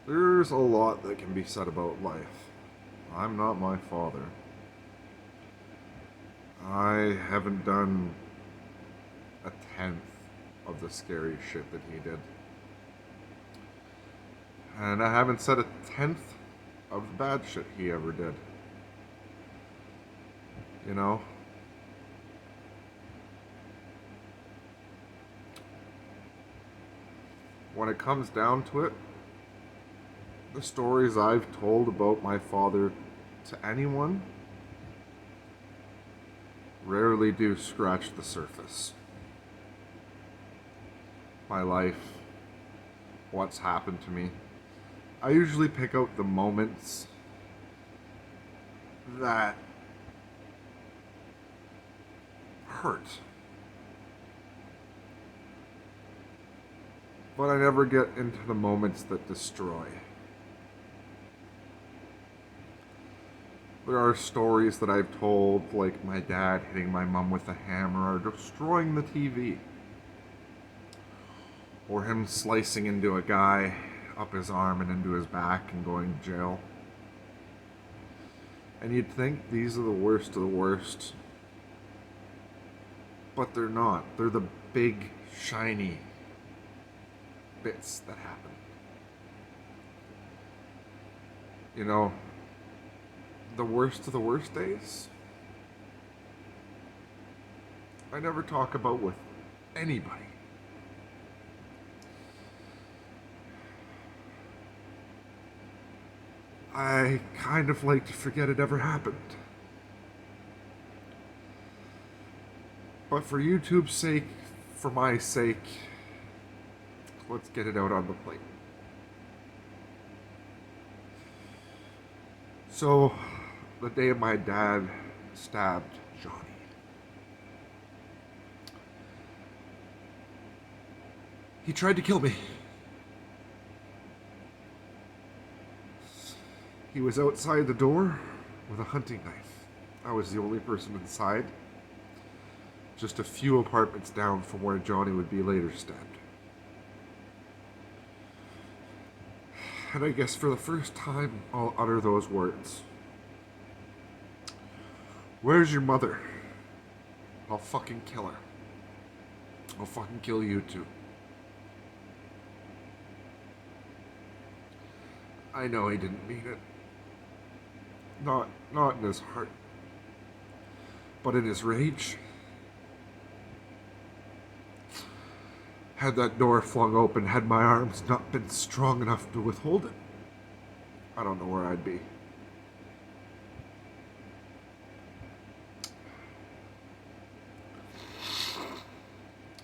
There's a lot that can be said about life. I'm not my father. I haven't done a tenth of the scary shit that he did. And I haven't said a tenth of the bad shit he ever did. You know? When it comes down to it, the stories I've told about my father to anyone rarely do scratch the surface. My life, what's happened to me. I usually pick out the moments that hurt. But I never get into the moments that destroy. There are stories that I've told, like my dad hitting my mom with a hammer or destroying the TV. Or him slicing into a guy up his arm and into his back and going to jail. And you'd think these are the worst of the worst. But they're not. They're the big, shiny bits that happen. You know, the worst of the worst days, I never talk about with anybody. I kind of like to forget it ever happened. But for YouTube's sake, for my sake, let's get it out on the plate. So, the day my dad stabbed Johnny, he tried to kill me. He was outside the door with a hunting knife. I was the only person inside, just a few apartments down from where Johnny would be later stabbed. And I guess for the first time, I'll utter those words. Where's your mother? I'll fucking kill her. I'll fucking kill you too. I know he didn't mean it. Not in his heart. But in his rage. Had that door flung open, had my arms not been strong enough to withhold it, I don't know where I'd be.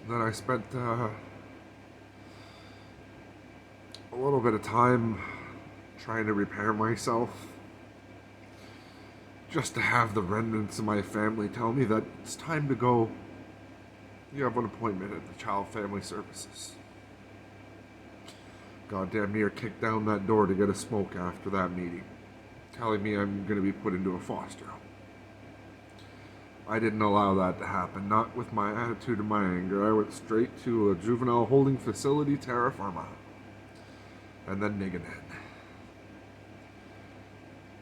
Then I spent a little bit of time trying to repair myself, just to have the remnants of my family tell me that it's time to go. You have an appointment at the Child Family Services. Goddamn near kicked down that door to get a smoke after that meeting, telling me I'm going to be put into a foster home. I didn't allow that to happen, not with my attitude and my anger. I went straight to a juvenile holding facility, terra firma, and then Niganen.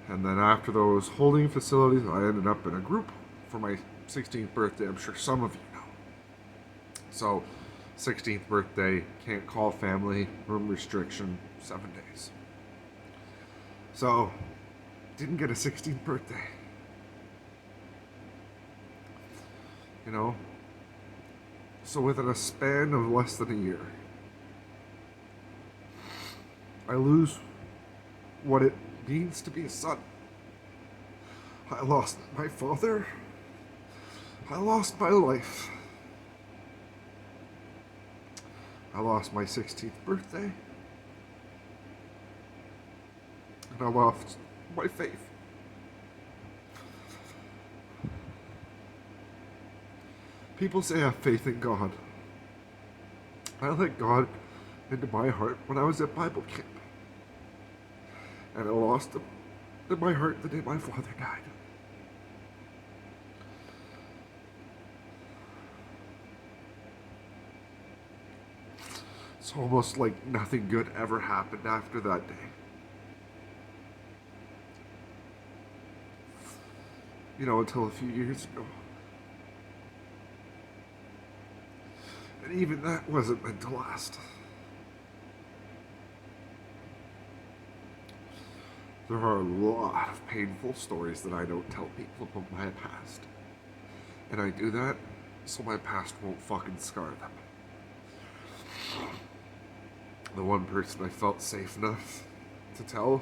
And then after those holding facilities, I ended up in a group for my 16th birthday. I'm sure some of you know. So, 16th birthday, can't call family, room restriction, 7 days. So, didn't get a 16th birthday. You know? So within a span of less than a year, I lose what it means to be a son. I lost my father. I lost my life. I lost my 16th birthday. And I lost my faith. People say I have faith in God. I let God into my heart when I was at Bible camp. And I lost him in my heart the day my father died. It's almost like nothing good ever happened after that day. Until a few years ago. And even that wasn't meant to last. There are a lot of painful stories that I don't tell people about my past. And I do that so my past won't fucking scar them. The one person I felt safe enough to tell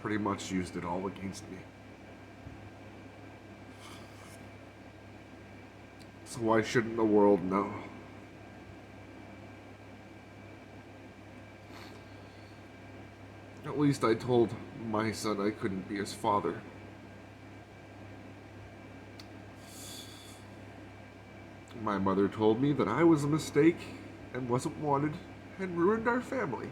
pretty much used it all against me. So why shouldn't the world know? At least I told my son I couldn't be his father. My mother told me that I was a mistake and wasn't wanted and ruined our family.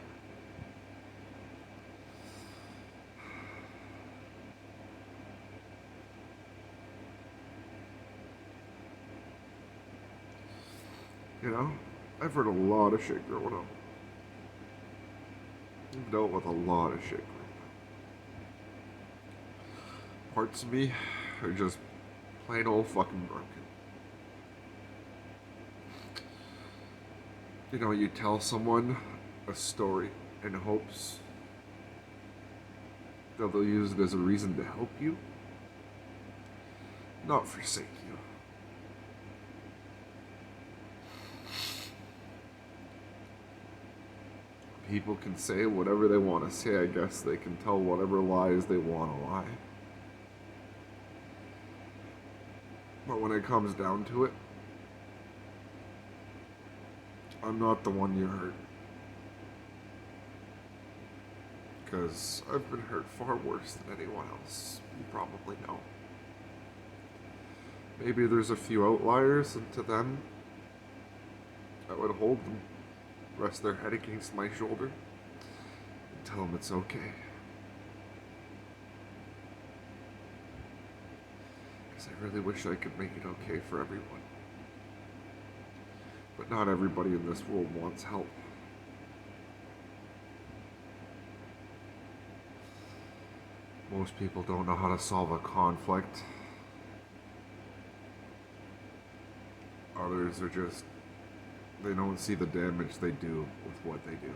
I've heard a lot of shit growing up. I've dealt with a lot of shit growing up. Parts of me are just plain old fucking broken. You tell someone a story in hopes that they'll use it as a reason to help you, not forsake you. People can say whatever they want to say, I guess. They can tell whatever lies they want to lie. But when it comes down to it, I'm not the one you hurt. Because I've been hurt far worse than anyone else. You probably know. Maybe there's a few outliers, and to them, I would hold them, rest their head against my shoulder, and tell them it's okay. Because I really wish I could make it okay for everyone. But not everybody in this world wants help. Most people don't know how to solve a conflict. Others are just, they don't see the damage they do with what they do.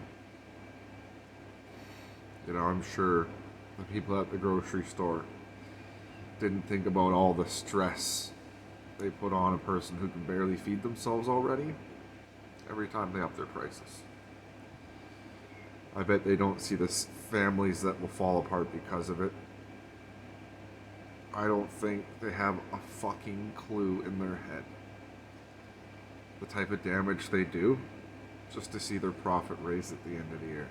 I'm sure the people at the grocery store didn't think about all the stress they put on a person who can barely feed themselves already every time they up their prices. I bet they don't see the families that will fall apart because of it. I don't think they have a fucking clue in their head the type of damage they do just to see their profit raised at the end of the year.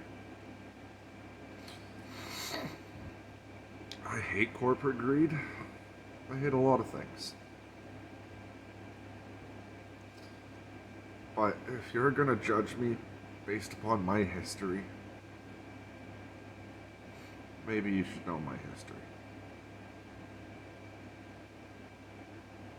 I hate corporate greed. I hate a lot of things. But if you're gonna judge me based upon my history, maybe you should know my history.